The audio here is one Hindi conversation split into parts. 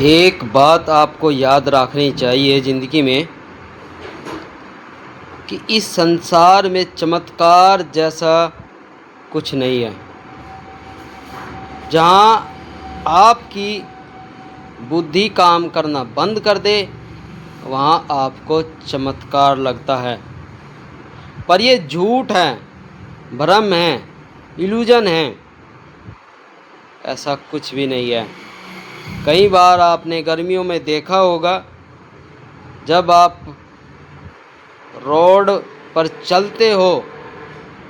एक बात आपको याद रखनी चाहिए ज़िंदगी में कि इस संसार में चमत्कार जैसा कुछ नहीं है। जहाँ आपकी बुद्धि काम करना बंद कर दे वहाँ आपको चमत्कार लगता है, पर ये झूठ है, भ्रम है, इल्यूजन है। ऐसा कुछ भी नहीं है। कई बार आपने गर्मियों में देखा होगा, जब आप रोड पर चलते हो,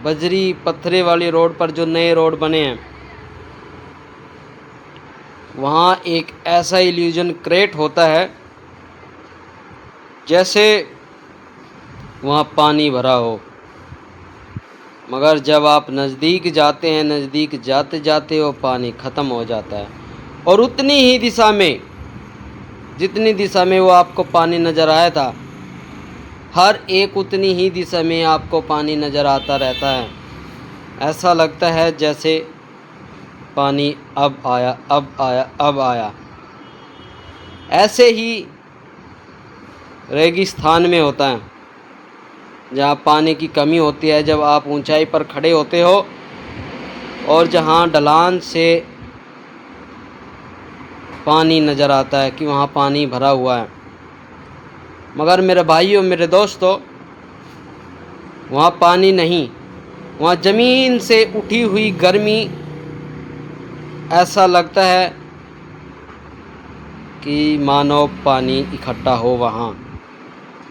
बजरी पत्थरे वाली रोड पर जो नए रोड बने हैं, वहाँ एक ऐसा इल्यूजन क्रिएट होता है जैसे वहाँ पानी भरा हो। मगर जब आप नज़दीक जाते हैं, नज़दीक जाते जाते वो पानी ख़त्म हो जाता है, और उतनी ही दिशा में, जितनी दिशा में वो आपको पानी नज़र आया था, हर एक उतनी ही दिशा में आपको पानी नज़र आता रहता है। ऐसा लगता है जैसे पानी अब आया, अब आया, अब आया। ऐसे ही रेगिस्तान में होता है, जहाँ पानी की कमी होती है। जब आप ऊंचाई पर खड़े होते हो और जहाँ ढलान से पानी नज़र आता है कि वहाँ पानी भरा हुआ है, मगर मेरे भाइयों, मेरे दोस्तों, वहाँ पानी नहीं, वहाँ ज़मीन से उठी हुई गर्मी। ऐसा लगता है कि मानो पानी इकट्ठा हो वहाँ,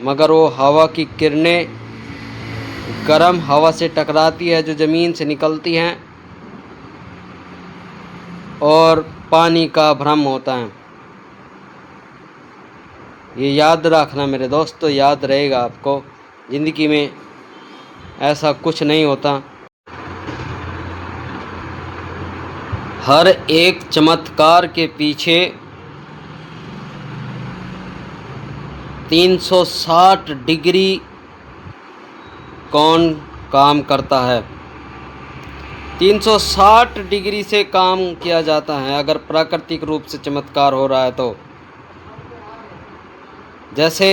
मगर वो हवा की किरणें गर्म हवा से टकराती है जो ज़मीन से निकलती हैं, और पानी का भ्रम होता है। ये याद रखना मेरे दोस्तों, याद रहेगा आपको। ज़िंदगी में ऐसा कुछ नहीं होता। हर एक चमत्कार के पीछे 360 डिग्री कौन काम करता है। 360 डिग्री से काम किया जाता है अगर प्राकृतिक रूप से चमत्कार हो रहा है तो। जैसे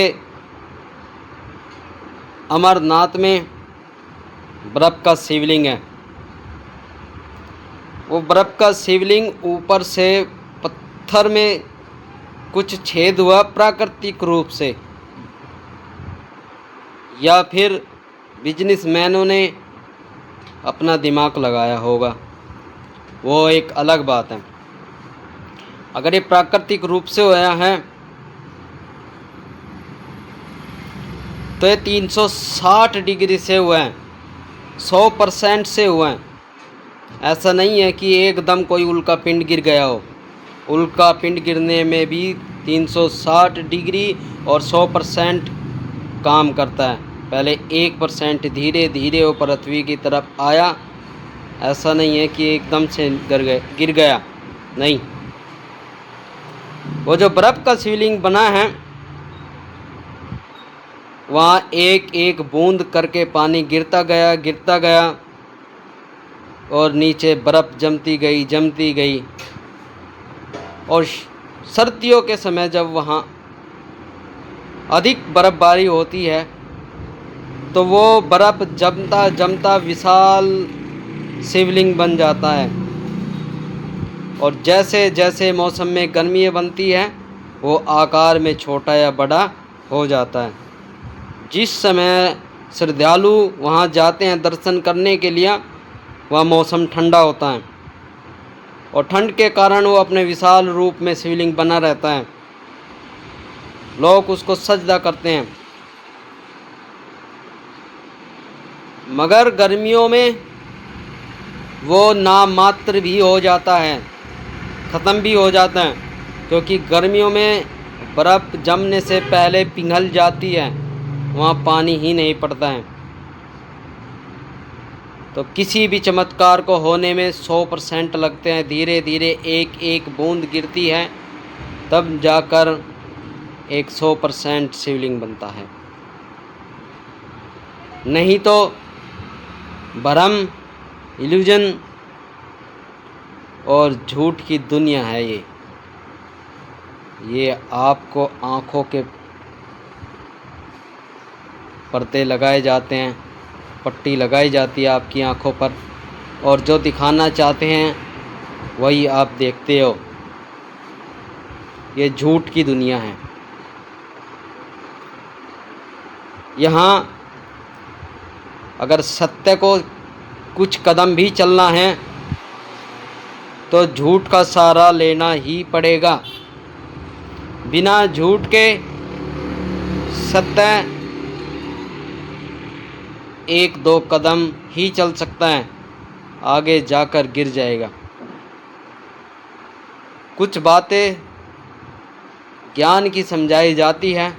अमरनाथ में बर्फ़ का शिवलिंग है। वो बर्फ़ का शिवलिंग ऊपर से पत्थर में कुछ छेद हुआ प्राकृतिक रूप से, या फिर बिजनेसमैनों ने अपना दिमाग लगाया होगा, वो एक अलग बात है। अगर ये प्राकृतिक रूप से हुआ है तो ये 360 डिग्री से हुआ है, 100% से हुआ है। ऐसा नहीं है कि एकदम कोई उल्का पिंड गिर गया हो। उल्का पिंड गिरने में भी 360 डिग्री और 100% काम करता है। पहले 1% धीरे धीरे वो पृथ्वी की तरफ आया। ऐसा नहीं है कि एकदम से गिर गया, नहीं। वो जो बर्फ़ का शिवलिंग बना है, वहाँ एक एक बूंद करके पानी गिरता गया, और नीचे बर्फ़ जमती गई। और सर्दियों के समय जब वहाँ अधिक बर्फ़बारी होती है तो वो बर्फ़ जमता विशाल शिवलिंग बन जाता है। और जैसे जैसे मौसम में गर्मियाँ बनती हैं, वो आकार में छोटा या बड़ा हो जाता है। जिस समय श्रद्धालु वहाँ जाते हैं दर्शन करने के लिए, वह मौसम ठंडा होता है, और ठंड के कारण वो अपने विशाल रूप में शिवलिंग बना रहता है। लोग उसको सजदा करते हैं। मगर गर्मियों में वो नाम मात्र भी हो जाता है, ख़त्म भी हो जाता है, क्योंकि गर्मियों में बर्फ़ जमने से पहले पिघल जाती है, वहाँ पानी ही नहीं पड़ता है। तो किसी भी चमत्कार को होने में 100% लगते हैं। धीरे धीरे एक एक बूंद गिरती है, तब जाकर एक 100% शिवलिंग बनता है। नहीं तो भ्रम, इल्यूजन और झूठ की दुनिया है ये। ये आपको आँखों के पर्दे लगाए जाते हैं, पट्टी लगाई जाती है आपकी आँखों पर, और जो दिखाना चाहते हैं वही आप देखते हो। ये झूठ की दुनिया है। यहाँ अगर सत्य को कुछ कदम भी चलना है तो झूठ का सहारा लेना ही पड़ेगा। बिना झूठ के सत्य एक दो कदम ही चल सकता है, आगे जाकर गिर जाएगा। कुछ बातें ज्ञान की समझाई जाती है,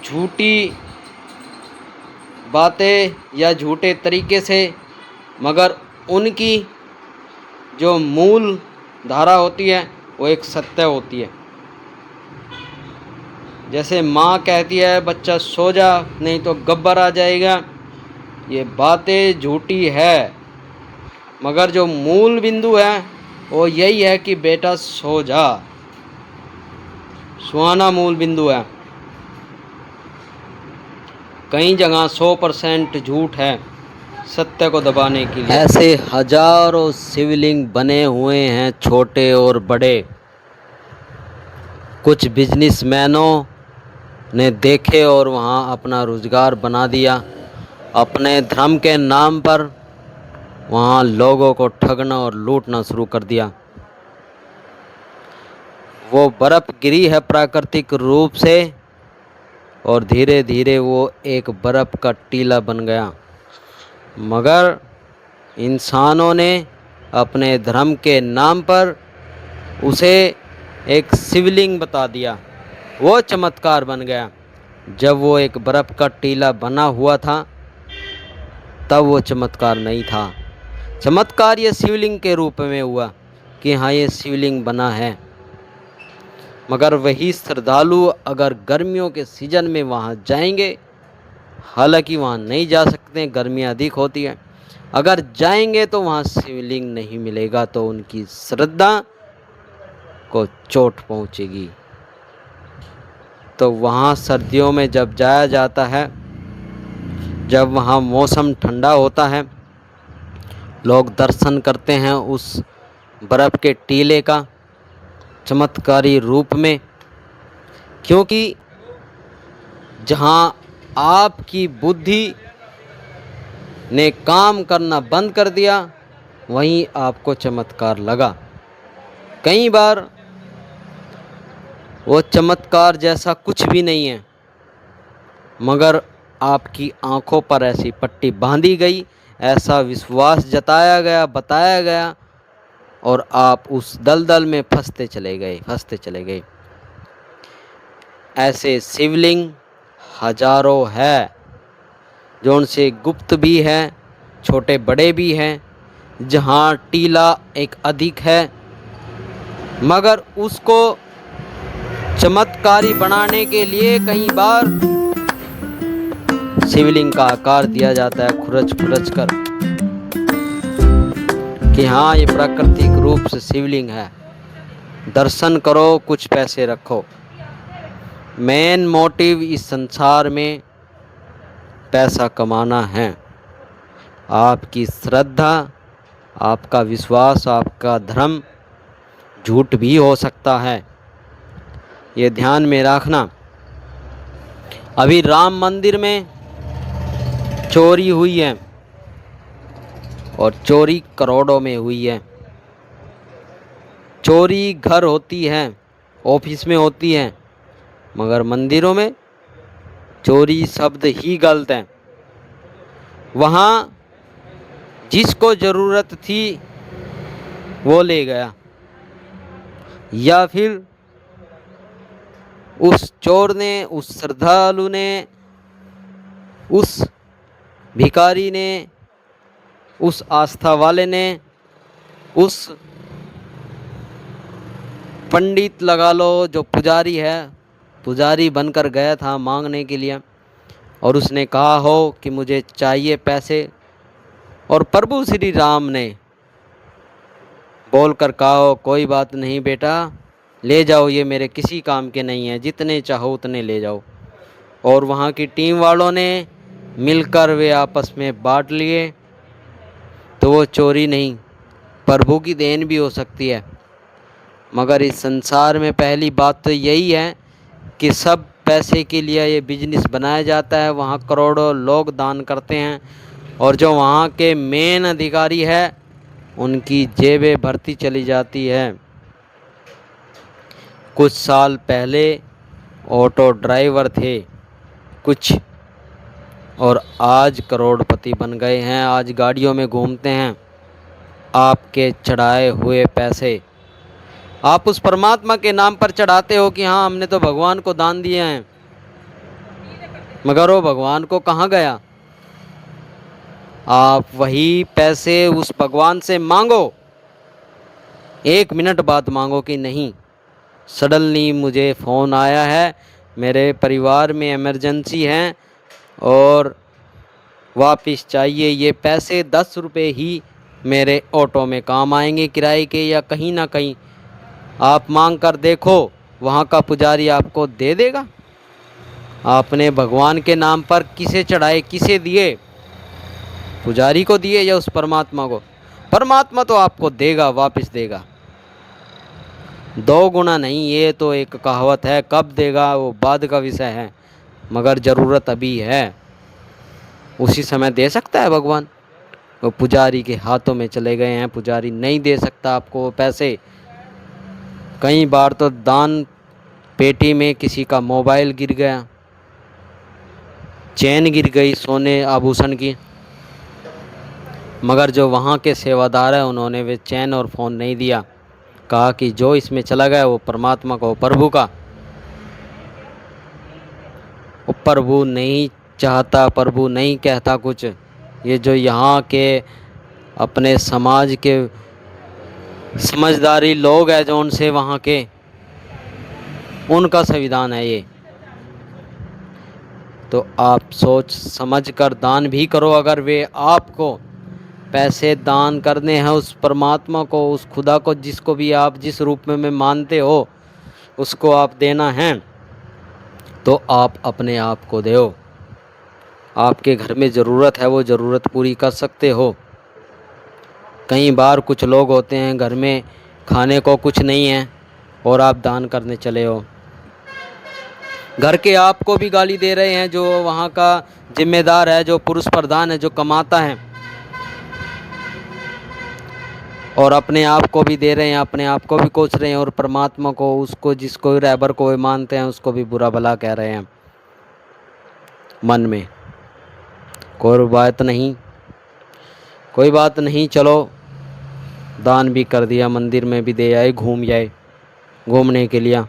झूठी बातें या झूठे तरीके से, मगर उनकी जो मूल धारा होती है वो एक सत्य होती है। जैसे माँ कहती है बच्चा सो जा नहीं तो गब्बर आ जाएगा, ये बातें झूठी है, मगर जो मूल बिंदु है वो यही है कि बेटा सो जा, सुहाना मूल बिंदु है। कई जगह 100% झूठ है सत्य को दबाने के लिए। ऐसे हजारों शिवलिंग बने हुए हैं, छोटे और बड़े। कुछ बिजनेसमैनों ने देखे और वहाँ अपना रोजगार बना दिया। अपने धर्म के नाम पर वहाँ लोगों को ठगना और लूटना शुरू कर दिया। वो बर्फ़ गिरी है प्राकृतिक रूप से, और धीरे धीरे वो एक बर्फ़ का टीला बन गया। मगर इंसानों ने अपने धर्म के नाम पर उसे एक शिवलिंग बता दिया, वो चमत्कार बन गया। जब वो एक बर्फ़ का टीला बना हुआ था तब वो चमत्कार नहीं था। चमत्कार ये शिवलिंग के रूप में हुआ कि हाँ ये शिवलिंग बना है। मगर वही श्रद्धालु अगर गर्मियों के सीज़न में वहाँ जाएंगे, हालांकि वहाँ नहीं जा सकते, गर्मियाँ अधिक होती है, अगर जाएंगे तो वहाँ शिवलिंग नहीं मिलेगा, तो उनकी श्रद्धा को चोट पहुँचेगी। तो वहाँ सर्दियों में जब जाया जाता है, जब वहाँ मौसम ठंडा होता है, लोग दर्शन करते हैं उस बर्फ़ के टीले का चमत्कारी रूप में, क्योंकि जहाँ आपकी बुद्धि ने काम करना बंद कर दिया वहीं आपको चमत्कार लगा। कई बार वो चमत्कार जैसा कुछ भी नहीं है, मगर आपकी आंखों पर ऐसी पट्टी बांधी गई, ऐसा विश्वास जताया गया, बताया गया, और आप उस दलदल में फंसते चले गए। ऐसे शिवलिंग हजारों है, जो उनसे गुप्त भी है, छोटे बड़े भी हैं, जहाँ टीला एक अधिक है, मगर उसको चमत्कारी बनाने के लिए कई बार शिवलिंग का आकार दिया जाता है खुरच कर कि हाँ ये प्राकृतिक रूप से शिवलिंग है, दर्शन करो, कुछ पैसे रखो। मेन मोटिव इस संसार में पैसा कमाना है। आपकी श्रद्धा, आपका विश्वास, आपका धर्म झूठ भी हो सकता है, ये ध्यान में रखना। अभी राम मंदिर में चोरी हुई है, और चोरी करोड़ों में हुई है। चोरी घर होती है, ऑफिस में होती है, मगर मंदिरों में चोरी शब्द ही गलत है। वहाँ जिसको ज़रूरत थी वो ले गया, या फिर उस चोर ने, उस श्रद्धालु ने, उस भिखारी ने, उस आस्था वाले ने, उस पंडित लगा लो जो पुजारी है, पुजारी बनकर गया था मांगने के लिए, और उसने कहा हो कि मुझे चाहिए पैसे, और प्रभु श्री राम ने बोलकर कहा हो कोई बात नहीं बेटा, ले जाओ, ये मेरे किसी काम के नहीं है, जितने चाहो उतने ले जाओ। और वहाँ की टीम वालों ने मिलकर वे आपस में बांट लिए। तो वो चोरी नहीं, प्रभु की देन भी हो सकती है। मगर इस संसार में पहली बात तो यही है कि सब पैसे के लिए ये बिजनेस बनाया जाता है। वहाँ करोड़ों लोग दान करते हैं और जो वहाँ के मेन अधिकारी है उनकी जेबें भरती चली जाती है। कुछ साल पहले ऑटो ड्राइवर थे कुछ, और आज करोड़पति बन गए हैं। आज गाड़ियों में घूमते हैं। आपके चढ़ाए हुए पैसे आप उस परमात्मा के नाम पर चढ़ाते हो कि हाँ हमने तो भगवान को दान दिए हैं, मगर वो भगवान को कहाँ गया? आप वही पैसे उस भगवान से मांगो, 1 मिनट बाद मांगो कि नहीं सडनली मुझे फ़ोन आया है, मेरे परिवार में इमरजेंसी है और वापस चाहिए, ये पैसे 10 रुपये ही मेरे ऑटो में काम आएंगे किराए के या कहीं ना कहीं। आप मांग कर देखो, वहाँ का पुजारी आपको दे देगा। आपने भगवान के नाम पर किसे चढ़ाए, किसे दिए? पुजारी को दिए या उस परमात्मा को? परमात्मा तो आपको देगा, वापस देगा, 2 गुना नहीं। ये तो एक कहावत है, कब देगा वो बाद का विषय है, मगर ज़रूरत अभी है, उसी समय दे सकता है भगवान। वो पुजारी के हाथों में चले गए हैं, पुजारी नहीं दे सकता आपको वो पैसे। कई बार तो दान पेटी में किसी का मोबाइल गिर गया, चैन गिर गई सोने आभूषण की, मगर जो वहाँ के सेवादार हैं उन्होंने वे चैन और फ़ोन नहीं दिया। कहा कि जो इसमें चला गया वो परमात्मा का, वो प्रभु का। वो प्रभु नहीं चाहता, प्रभु नहीं कहता कुछ। ये जो यहाँ के अपने समाज के समझदारी लोग हैं जो उनसे वहाँ के, उनका संविधान है ये। तो आप सोच समझ कर दान भी करो। अगर वे आपको पैसे दान करने हैं उस परमात्मा को, उस खुदा को, जिसको भी आप जिस रूप में मानते हो उसको आप देना है, तो आप अपने आप को दो। आपके घर में ज़रूरत है वो ज़रूरत पूरी कर सकते हो। कई बार कुछ लोग होते हैं घर में खाने को कुछ नहीं है और आप दान करने चले हो, घर के आपको भी गाली दे रहे हैं जो वहाँ का जिम्मेदार है, जो पुरुष प्रधान है, जो कमाता है, और अपने आप को भी दे रहे हैं, अपने आप को भी कोस रहे हैं, और परमात्मा को, उसको जिसको रहबर को वे मानते हैं उसको भी बुरा भला कह रहे हैं मन में। कोई बात नहीं, कोई बात नहीं, चलो दान भी कर दिया, मंदिर में भी दे आए, घूम जाए। घूमने के लिए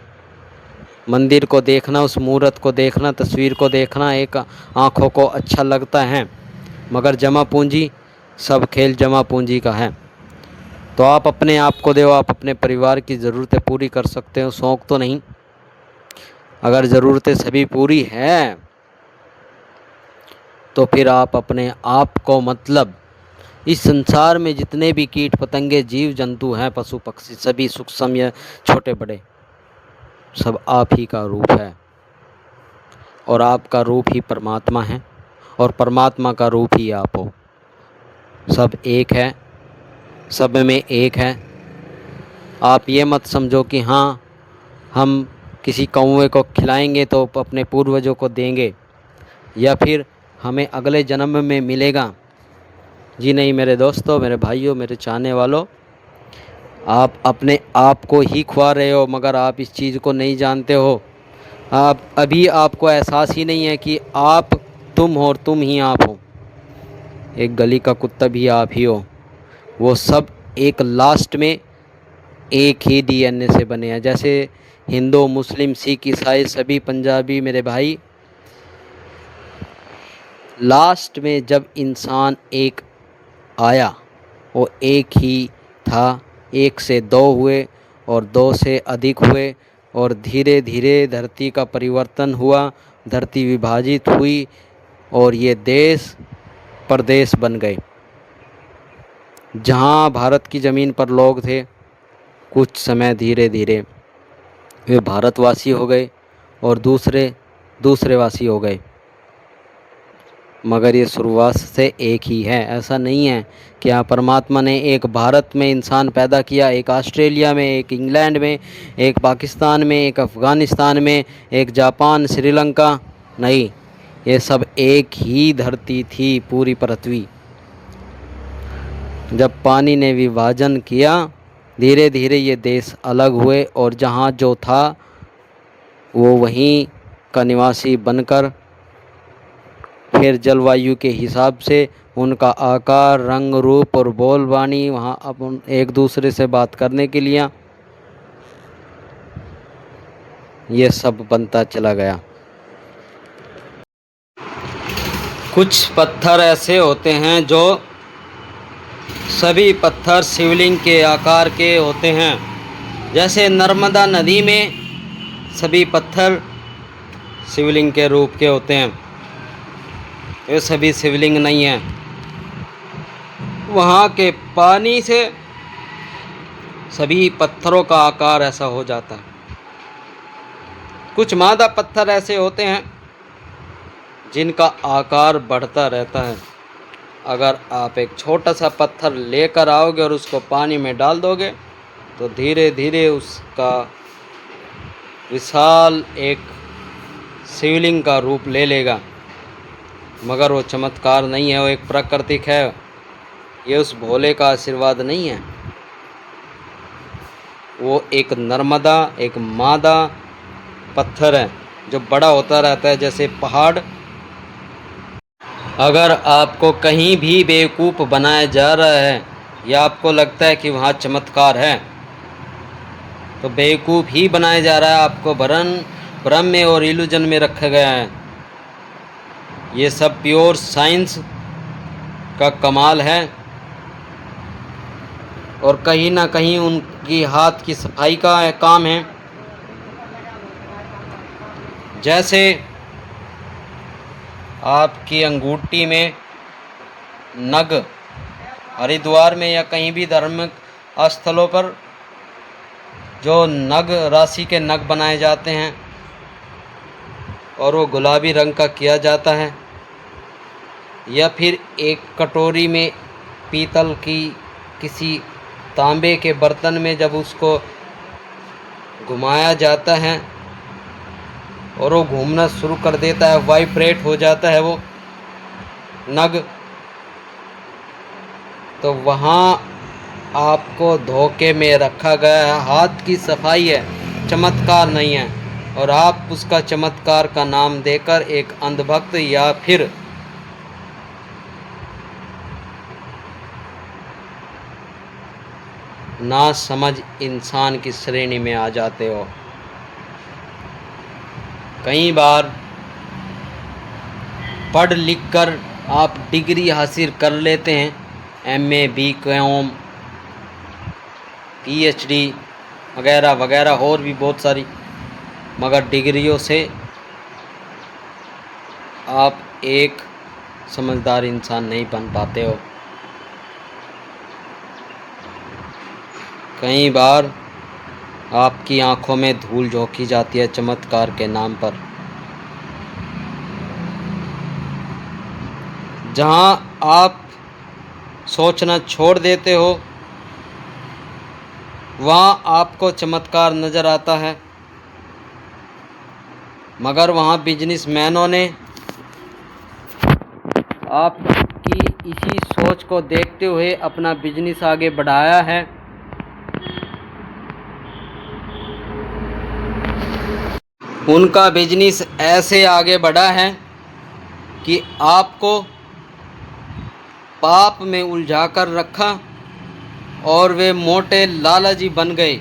मंदिर को देखना, उस मूर्त को देखना, तस्वीर को देखना एक आँखों को अच्छा लगता है, मगर जमा पूंजी, सब खेल जमा पूंजी का है। तो आप अपने आप को दो, आप अपने परिवार की ज़रूरतें पूरी कर सकते हो, शौक़ तो नहीं। अगर ज़रूरतें सभी पूरी हैं तो फिर आप अपने आप को, मतलब इस संसार में जितने भी कीट पतंगे, जीव जंतु हैं, पशु पक्षी, सभी सूक्ष्म या छोटे बड़े, सब आप ही का रूप है, और आपका रूप ही परमात्मा है, और परमात्मा का रूप ही आप हो। सब एक है, सब में एक है। आप ये मत समझो कि हाँ हम किसी कौवे को खिलाएंगे तो अपने पूर्वजों को देंगे या फिर हमें अगले जन्म में मिलेगा। जी नहीं मेरे दोस्तों, मेरे भाइयों, मेरे चाहने वालों, आप अपने आप को ही खुआ रहे हो, मगर आप इस चीज़ को नहीं जानते हो। आप अभी आपको एहसास ही नहीं है कि आप तुम हो और तुम ही आप हो। एक गली का कुत्ता भी आप ही हो। वो सब एक लास्ट में एक ही डीएनए से बने हैं। जैसे हिंदू, मुस्लिम, सिख, ईसाई, सभी पंजाबी मेरे भाई, लास्ट में जब इंसान एक आया वो एक ही था। 1 से 2 हुए और 2 से अधिक हुए, और धीरे धीरे धरती का परिवर्तन हुआ, धरती विभाजित हुई और ये देश प्रदेश बन गए। जहाँ भारत की ज़मीन पर लोग थे, कुछ समय धीरे धीरे वे भारतवासी हो गए और दूसरे दूसरे वासी हो गए। मगर ये शुरुआत से एक ही है। ऐसा नहीं है कि हाँ परमात्मा ने एक भारत में इंसान पैदा किया, एक ऑस्ट्रेलिया में, एक इंग्लैंड में, एक पाकिस्तान में, एक अफ़गानिस्तान में, एक जापान, श्रीलंका। नहीं, ये सब एक ही धरती थी, पूरी पृथ्वी। जब पानी ने विभाजन किया, धीरे धीरे ये देश अलग हुए और जहाँ जो था वो वहीं का निवासी बनकर फिर जलवायु के हिसाब से उनका आकार, रंग, रूप और बोलबानी वहाँ अब एक दूसरे से बात करने के लिए ये सब बनता चला गया। कुछ पत्थर ऐसे होते हैं जो सभी पत्थर शिवलिंग के आकार के होते हैं। जैसे नर्मदा नदी में सभी पत्थर शिवलिंग के रूप के होते हैं। ये सभी शिवलिंग नहीं हैं। वहाँ के पानी से सभी पत्थरों का आकार ऐसा हो जाता है। कुछ मादा पत्थर ऐसे होते हैं जिनका आकार बढ़ता रहता है। अगर आप एक छोटा सा पत्थर लेकर आओगे और उसको पानी में डाल दोगे तो धीरे धीरे उसका विशाल एक शिवलिंग का रूप ले लेगा। मगर वो चमत्कार नहीं है, वो एक प्राकृतिक है। ये उस भोले का आशीर्वाद नहीं है। वो एक नर्मदा, एक मादा पत्थर है जो बड़ा होता रहता है जैसे पहाड़। अगर आपको कहीं भी बेवकूफ़ बनाया जा रहा है या आपको लगता है कि वहाँ चमत्कार है, तो बेवकूफ़ ही बनाया जा रहा है। आपको भ्रम में और इल्यूजन में रखा गया है। ये सब प्योर साइंस का कमाल है और कहीं ना कहीं उनकी हाथ की सफाई का काम है। जैसे आपकी अंगूठी में नग, हरिद्वार में या कहीं भी धार्मिक स्थलों पर जो नग राशि के नग बनाए जाते हैं और वो गुलाबी रंग का किया जाता है, या फिर एक कटोरी में पीतल की किसी तांबे के बर्तन में जब उसको घुमाया जाता है और वो घूमना शुरू कर देता है, वाइब्रेट हो जाता है वो नग, तो वहाँ आपको धोखे में रखा गया है। हाथ की सफाई है, चमत्कार नहीं है। और आप उसका चमत्कार का नाम देकर एक अंधभक्त या फिर ना समझ इंसान की श्रेणी में आ जाते हो। कई बार पढ़ लिख कर आप डिग्री हासिल कर लेते हैं, एमए, बीकॉम, पीएचडी वगैरह वगैरह और भी बहुत सारी, मगर डिग्रियों से आप एक समझदार इंसान नहीं बन पाते हो। कई बार आपकी आंखों में धूल झोंकी जाती है चमत्कार के नाम पर। जहां आप सोचना छोड़ देते हो वहां आपको चमत्कार नज़र आता है। मगर वहां बिजनेसमैनों ने आपकी इसी सोच को देखते हुए अपना बिजनेस आगे बढ़ाया है। उनका बिजनेस ऐसे आगे बढ़ा है कि आपको पाप में उलझा कर रखा और वे मोटे लालची बन गए।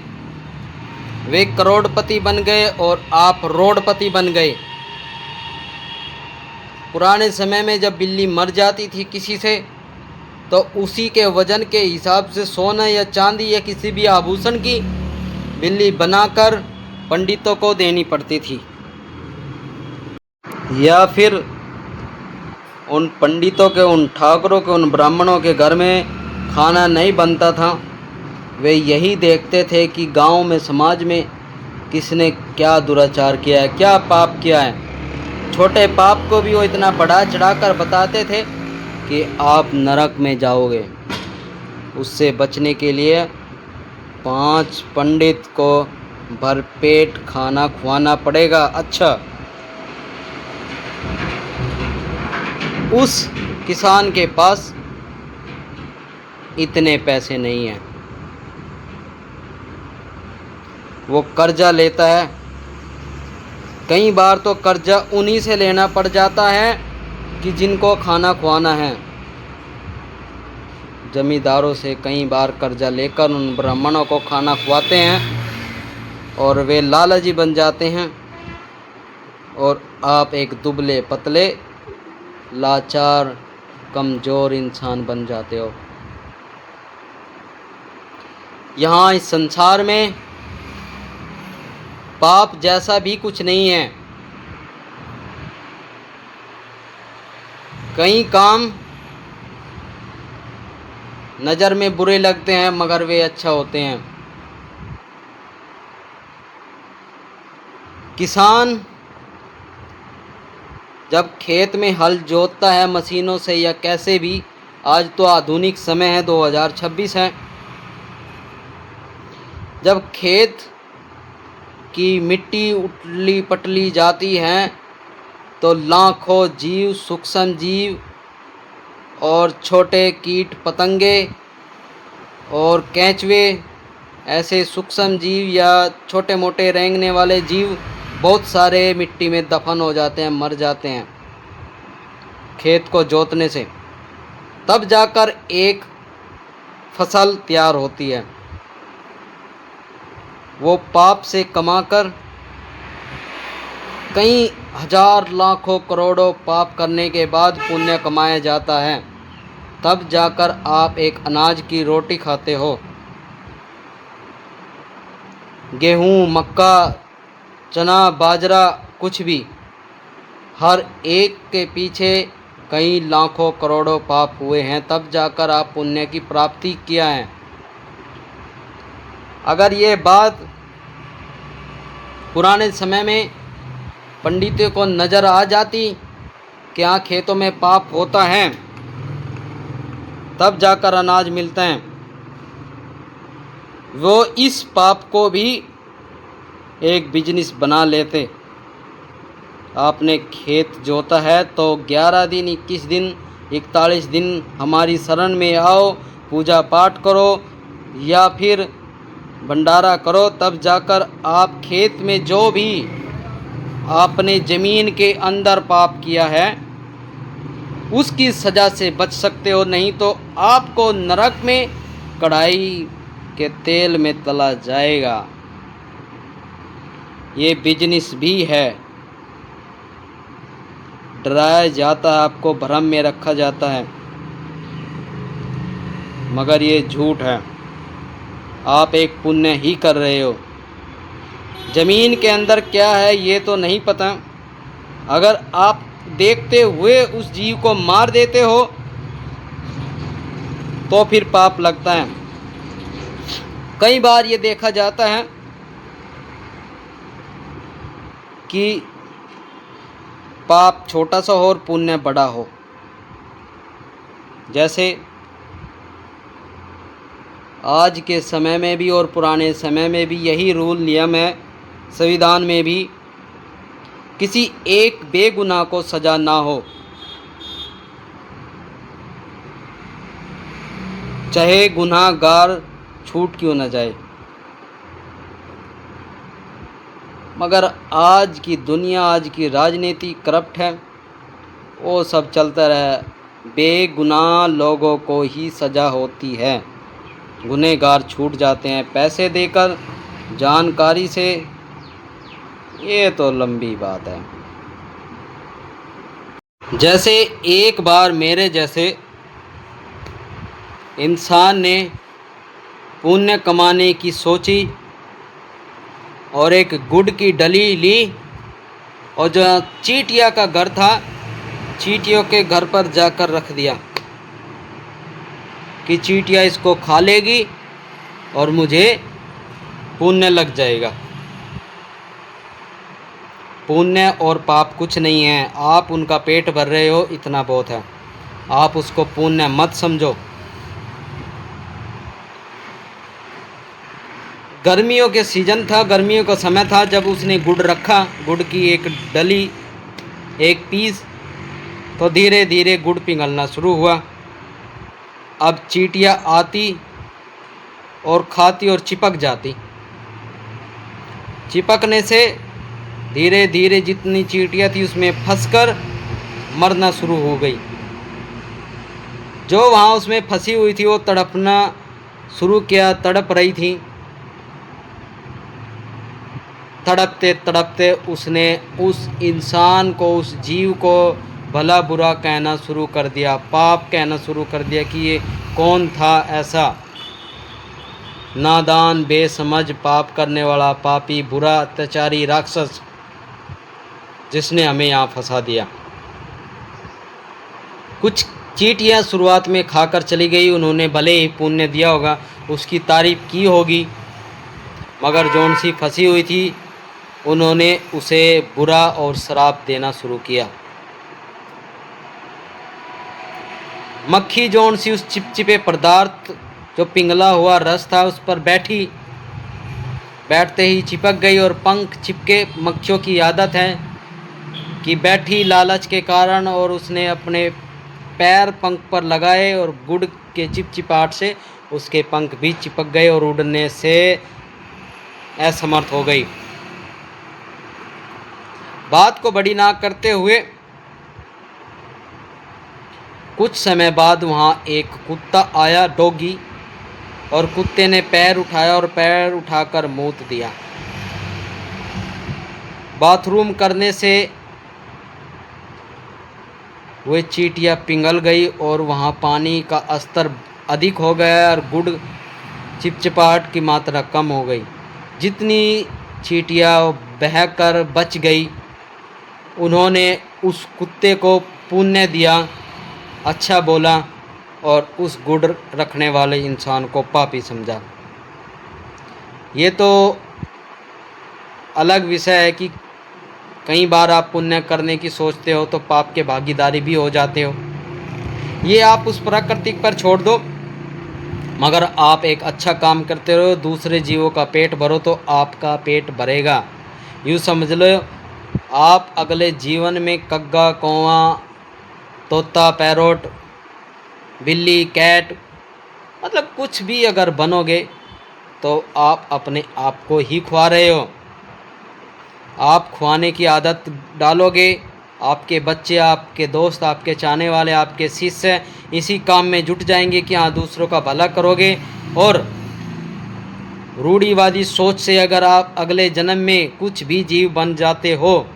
वे करोड़पति बन गए और आप रोडपति बन गए। पुराने समय में जब बिल्ली मर जाती थी किसी से तो उसी के वजन के हिसाब से सोना या चांदी या किसी भी आभूषण की बिल्ली बनाकर पंडितों को देनी पड़ती थी, या फिर उन पंडितों के, उन ठाकुरों के, उन ब्राह्मणों के घर में खाना नहीं बनता था। वे यही देखते थे कि गांव में, समाज में किसने क्या दुराचार किया है, क्या पाप किया है। छोटे पाप को भी वो इतना बढ़ा चढ़ाकर बताते थे कि आप नरक में जाओगे। उससे बचने के लिए 5 पंडित को भरपेट खाना खुआना पड़ेगा। अच्छा, उस किसान के पास इतने पैसे नहीं हैं, वो कर्जा लेता है। कई बार तो कर्जा उन्हीं से लेना पड़ जाता है कि जिनको खाना खुआना है। जमींदारों से कई बार कर्जा लेकर उन ब्राह्मणों को खाना खुआते हैं और वे लालची बन जाते हैं और आप एक दुबले पतले लाचार कमज़ोर इंसान बन जाते हो। यहाँ इस संसार में पाप जैसा भी कुछ नहीं है। कई काम नज़र में बुरे लगते हैं मगर वे अच्छा होते हैं। किसान जब खेत में हल जोतता है मशीनों से या कैसे भी, आज तो आधुनिक समय है, 2026 है, जब खेत की मिट्टी उटली पटली जाती है तो लाखों जीव, सूक्ष्म जीव और छोटे कीट पतंगे और केंचुए, ऐसे सूक्ष्म जीव या छोटे मोटे रेंगने वाले जीव बहुत सारे मिट्टी में दफन हो जाते हैं, मर जाते हैं खेत को जोतने से। तब जाकर एक फसल तैयार होती है। वो पाप से कमाकर कई हजार लाखों करोड़ों पाप करने के बाद पुण्य कमाया जाता है, तब जाकर आप एक अनाज की रोटी खाते हो। गेहूँ, मक्का, चना, बाजरा, कुछ भी, हर एक के पीछे कई लाखों करोड़ों पाप हुए हैं, तब जाकर आप पुण्य की प्राप्ति किया है। अगर ये बात पुराने समय में पंडितों को नज़र आ जाती कि हाँ खेतों में पाप होता है, तब जाकर अनाज मिलता है, वो इस पाप को भी एक बिजनेस बना लेते। आपने खेत जोता है तो 11 दिन, 21 दिन, 41 दिन हमारी शरण में आओ, पूजा पाठ करो या फिर भंडारा करो, तब जाकर आप खेत में जो भी आपने ज़मीन के अंदर पाप किया है उसकी सज़ा से बच सकते हो। नहीं तो आपको नरक में कढ़ाई के तेल में तला जाएगा। ये बिजनेस भी है, डराया जाता है, आपको भ्रम में रखा जाता है, मगर ये झूठ है। आप एक पुण्य ही कर रहे हो। ज़मीन के अंदर क्या है ये तो नहीं पता। अगर आप देखते हुए उस जीव को मार देते हो तो फिर पाप लगता है। कई बार ये देखा जाता है कि पाप छोटा सा हो और पुण्य बड़ा हो। जैसे आज के समय में भी और पुराने समय में भी यही रूल नियम है, संविधान में भी, किसी एक बेगुनाह को सज़ा ना हो, चाहे गुनाहगार छूट क्यों न जाए। मगर आज की दुनिया, आज की राजनीति करप्ट है, वो सब चलता रहा, बेगुनाह लोगों को ही सज़ा होती है, गुनहगार छूट जाते हैं पैसे देकर, जानकारी से। ये तो लंबी बात है। जैसे एक बार मेरे जैसे इंसान ने पुण्य कमाने की सोची और एक गुड़ की डली ली और जो चींटिया का घर था, चींटियों के घर पर जाकर रख दिया कि चींटिया इसको खा लेगी और मुझे पुण्य लग जाएगा। पुण्य और पाप कुछ नहीं है, आप उनका पेट भर रहे हो, इतना बहुत है। आप उसको पुण्य मत समझो। गर्मियों के सीज़न था, गर्मियों का समय था, जब उसने गुड़ रखा, गुड़ की एक डली, एक पीस, तो धीरे धीरे गुड़ पिघलना शुरू हुआ। अब चींटियाँ आती और खाती और चिपक जाती। चिपकने से धीरे धीरे जितनी चींटियाँ थी उसमें फंसकर मरना शुरू हो गई। जो वहाँ उसमें फंसी हुई थी वो तड़पना शुरू किया, तड़प रही थी। तड़पते तड़पते उसने उस इंसान को, उस जीव को भला बुरा कहना शुरू कर दिया, पाप कहना शुरू कर दिया कि ये कौन था ऐसा नादान, बेसमझ, पाप करने वाला, पापी, बुरा, अत्याचारी, राक्षस, जिसने हमें यहाँ फंसा दिया। कुछ चींटियाँ शुरुआत में खाकर चली गई, उन्होंने भले ही पुण्य दिया होगा, उसकी तारीफ की होगी, मगर जौन सी फंसी हुई थी उन्होंने उसे बुरा और श्राप देना शुरू किया। मक्खी जौन सी उस चिपचिपे पदार्थ जो पिघला हुआ रस था उस पर बैठी, बैठते ही चिपक गई और पंख चिपके। मक्खियों की आदत है कि बैठी लालच के कारण, और उसने अपने पैर पंख पर लगाए और गुड़ के चिपचिपाहट से उसके पंख भी चिपक गए और उड़ने से असमर्थ हो गई। बात को बड़ी ना करते हुए कुछ समय बाद वहाँ एक कुत्ता आया, डॉगी, और कुत्ते ने पैर उठाया और पैर उठाकर मूत दिया। बाथरूम करने से वह चींटियाँ पिघल गई और वहाँ पानी का स्तर अधिक हो गया और गुड़ चिपचिपाहट की मात्रा कम हो गई। जितनी चींटियाँ बहकर बच गई, उन्होंने उस कुत्ते को पुण्य दिया, अच्छा बोला, और उस गुड़ रखने वाले इंसान को पापी समझा। ये तो अलग विषय है कि कई बार आप पुण्य करने की सोचते हो तो पाप के भागीदारी भी हो जाते हो। ये आप उस प्राकृतिक पर छोड़ दो, मगर आप एक अच्छा काम करते रहो, दूसरे जीवों का पेट भरो तो आपका पेट भरेगा। यूँ समझ लो, आप अगले जीवन में कग्गा, कौवा, तोता, पैरोट, बिल्ली, कैट, मतलब कुछ भी अगर बनोगे तो आप अपने आप को ही खुआ रहे हो। आप खुआने की आदत डालोगे, आपके बच्चे, आपके दोस्त, आपके चाहने वाले, आपके शिष्य इसी काम में जुट जाएंगे कि हाँ दूसरों का भला करोगे। और रूढ़िवादी सोच से अगर आप अगले जन्म में कुछ भी जीव बन जाते हो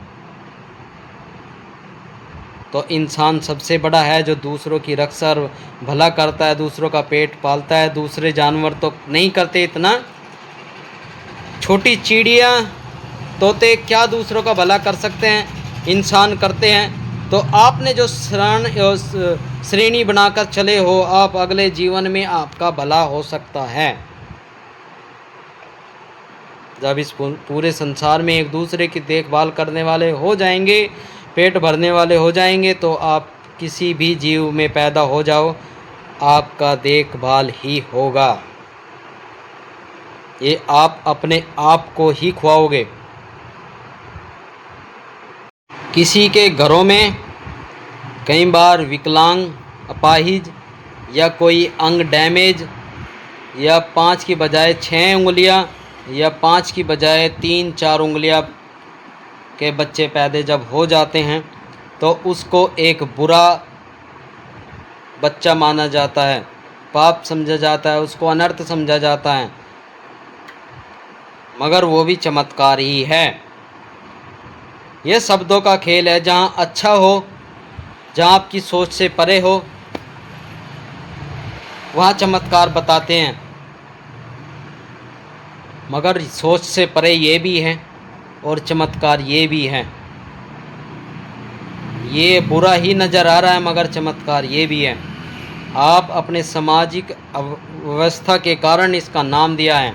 तो इंसान सबसे बड़ा है जो दूसरों की रक्षा और भला करता है, दूसरों का पेट पालता है। दूसरे जानवर तो नहीं करते इतना, छोटी चिड़िया, तोते क्या दूसरों का भला कर सकते हैं, इंसान करते हैं। तो आपने जो श्रेणी बनाकर चले हो, आप अगले जीवन में आपका भला हो सकता है। जब इस पूरे संसार में एक दूसरे की देखभाल करने वाले हो जाएंगे, पेट भरने वाले हो जाएंगे, तो आप किसी भी जीव में पैदा हो जाओ, आपका देखभाल ही होगा। ये आप अपने आप को ही खुआओगे। किसी के घरों में कई बार विकलांग, अपाहिज या कोई अंग डैमेज, या 5 की बजाय 6 उंगलियां या 5 की बजाय 3-4 उंगलियां के बच्चे पैदा जब हो जाते हैं तो उसको एक बुरा बच्चा माना जाता है, पाप समझा जाता है, उसको अनर्थ समझा जाता है, मगर वो भी चमत्कार ही है। यह शब्दों का खेल है। जहाँ अच्छा हो, जहाँ आपकी सोच से परे हो, वहाँ चमत्कार बताते हैं, मगर सोच से परे ये भी है और चमत्कार ये भी है। ये बुरा ही नज़र आ रहा है मगर चमत्कार ये भी है। आप अपने सामाजिक व्यवस्था के कारण इसका नाम दिया है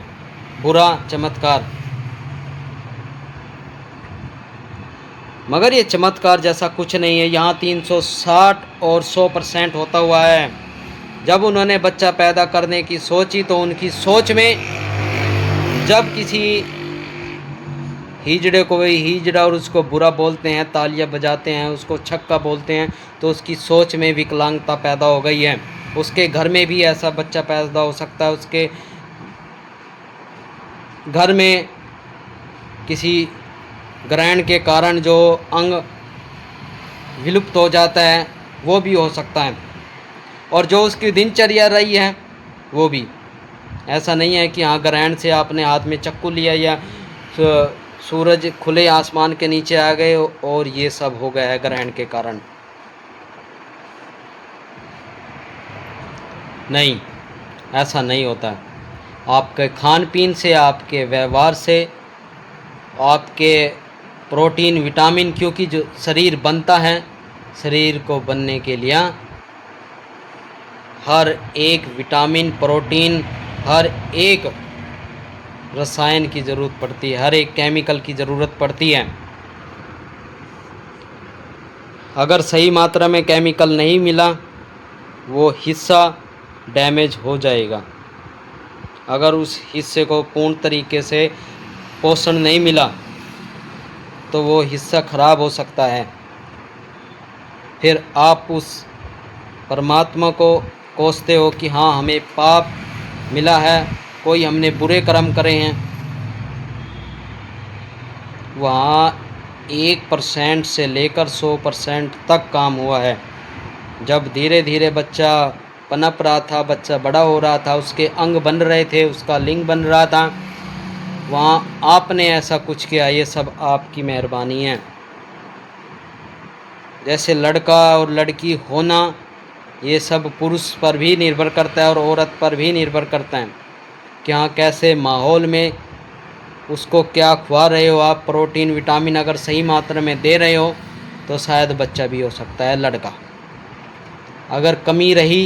बुरा, चमत्कार। मगर ये चमत्कार जैसा कुछ नहीं है। यहाँ 360 और 100% होता हुआ है। जब उन्होंने बच्चा पैदा करने की सोची तो उनकी सोच में, जब किसी हिजड़े को वही हिजड़ा और उसको बुरा बोलते हैं, तालियां बजाते हैं, उसको छक्का बोलते हैं, तो उसकी सोच में विकलांगता पैदा हो गई है। उसके घर में भी ऐसा बच्चा पैदा हो सकता है। उसके घर में किसी ग्रहण के कारण जो अंग विलुप्त हो जाता है वो भी हो सकता है। और जो उसकी दिनचर्या रही है वो भी, ऐसा नहीं है कि हाँ ग्रहण से आपने हाथ में चक्कू लिया या सूरज खुले आसमान के नीचे आ गए और ये सब हो गया है ग्रहण के कारण। नहीं, ऐसा नहीं होता है। आपके खान पीन से, आपके व्यवहार से, आपके प्रोटीन विटामिन, क्योंकि जो शरीर बनता है, शरीर को बनने के लिए हर एक विटामिन, प्रोटीन, हर एक रसायन की ज़रूरत पड़ती है, हर एक केमिकल की ज़रूरत पड़ती है। अगर सही मात्रा में केमिकल नहीं मिला वो हिस्सा डैमेज हो जाएगा। अगर उस हिस्से को पूर्ण तरीके से पोषण नहीं मिला तो वो हिस्सा खराब हो सकता है। फिर आप उस परमात्मा को कोसते हो कि हाँ हमें पाप मिला है, कोई हमने बुरे कर्म करे हैं। वहाँ 1% से लेकर 100% तक काम हुआ है। जब धीरे धीरे बच्चा पनप रहा था, बच्चा बड़ा हो रहा था, उसके अंग बन रहे थे, उसका लिंग बन रहा था, वहाँ आपने ऐसा कुछ किया, ये सब आपकी मेहरबानी है। जैसे लड़का और लड़की होना, ये सब पुरुष पर भी निर्भर करता है और औरत पर भी निर्भर करता है कि हाँ कैसे माहौल में उसको क्या खुआ रहे हो आप। प्रोटीन विटामिन अगर सही मात्रा में दे रहे हो तो शायद बच्चा भी हो सकता है लड़का। अगर कमी रही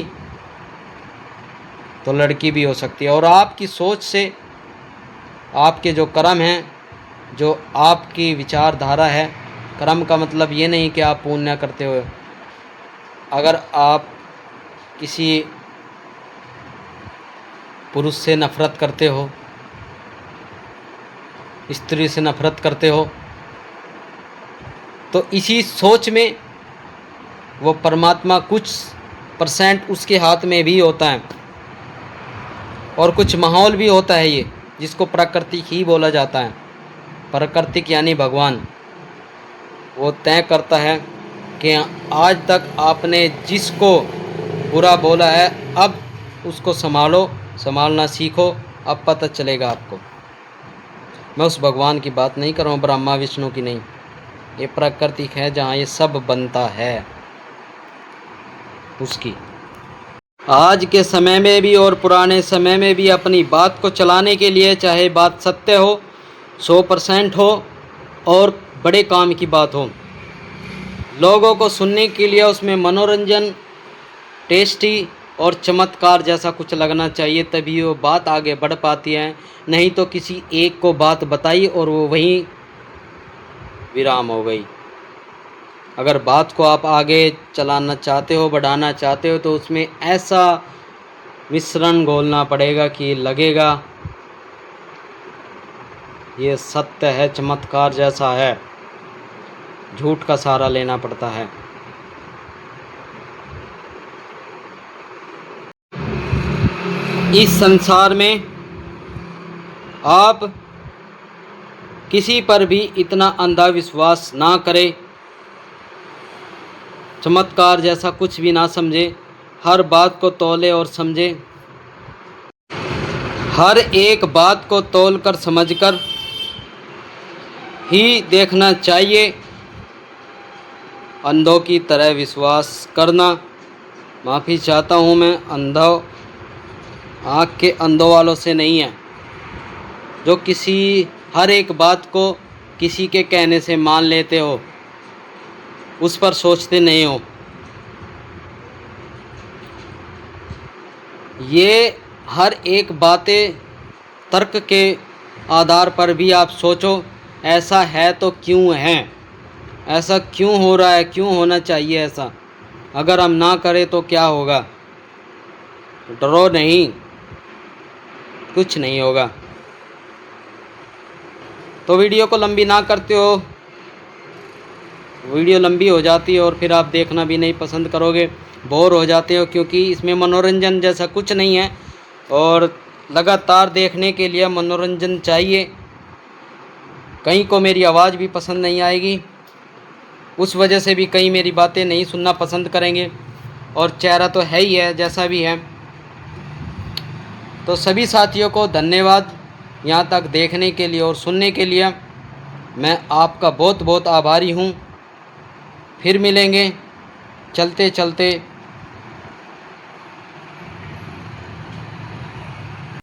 तो लड़की भी हो सकती है। और आपकी सोच से, आपके जो कर्म हैं, जो आपकी विचारधारा है, कर्म का मतलब ये नहीं कि आप पुण्य करते हो। अगर आप किसी पुरुष से नफ़रत करते हो, स्त्री से नफ़रत करते हो, तो इसी सोच में वो परमात्मा कुछ % उसके हाथ में भी होता है और कुछ माहौल भी होता है, ये जिसको प्राकृतिक ही बोला जाता है। प्राकृतिक यानी भगवान। वो तय करता है कि आज तक आपने जिसको बुरा बोला है, अब उसको संभालो, संभालना सीखो, अब पता चलेगा आपको। मैं उस भगवान की बात नहीं कर रहा हूँ, ब्रह्मा विष्णु की नहीं। ये प्राकृतिक है, जहाँ ये सब बनता है उसकी। आज के समय में भी और पुराने समय में भी अपनी बात को चलाने के लिए, चाहे बात सत्य हो, 100% हो और बड़े काम की बात हो, लोगों को सुनने के लिए उसमें मनोरंजन, टेस्टी और चमत्कार जैसा कुछ लगना चाहिए, तभी वो बात आगे बढ़ पाती है। नहीं तो किसी एक को बात बताई और वो वहीं विराम हो गई। अगर बात को आप आगे चलाना चाहते हो, बढ़ाना चाहते हो, तो उसमें ऐसा मिश्रण घोलना पड़ेगा कि लगेगा ये सत्य है, चमत्कार जैसा है। झूठ का सहारा लेना पड़ता है। इस संसार में आप किसी पर भी इतना अंधा विश्वास ना करें, चमत्कार जैसा कुछ भी ना समझे। हर बात को तौले और समझे। हर एक बात को तौलकर समझकर ही देखना चाहिए। अंधों की तरह विश्वास करना, माफ़ी चाहता हूँ, मैं अंधों, आँख के अंधों वालों से नहीं है, जो किसी हर एक बात को किसी के कहने से मान लेते हो, उस पर सोचते नहीं हो। ये हर एक बातें तर्क के आधार पर भी आप सोचो, ऐसा है तो क्यों है, ऐसा क्यों हो रहा है, क्यों होना चाहिए ऐसा? अगर हम ना करें तो क्या होगा? डरो नहीं, कुछ नहीं होगा। तो वीडियो को लंबी ना करते हो, वीडियो लंबी हो जाती है और फिर आप देखना भी नहीं पसंद करोगे, बोर हो जाते हो, क्योंकि इसमें मनोरंजन जैसा कुछ नहीं है और लगातार देखने के लिए मनोरंजन चाहिए। कहीं को मेरी आवाज़ भी पसंद नहीं आएगी, उस वजह से भी कहीं मेरी बातें नहीं सुनना पसंद करेंगे, और चेहरा तो है ही है जैसा भी है। तो सभी साथियों को धन्यवाद यहाँ तक देखने के लिए और सुनने के लिए। मैं आपका बहुत बहुत आभारी हूँ। फिर मिलेंगे चलते चलते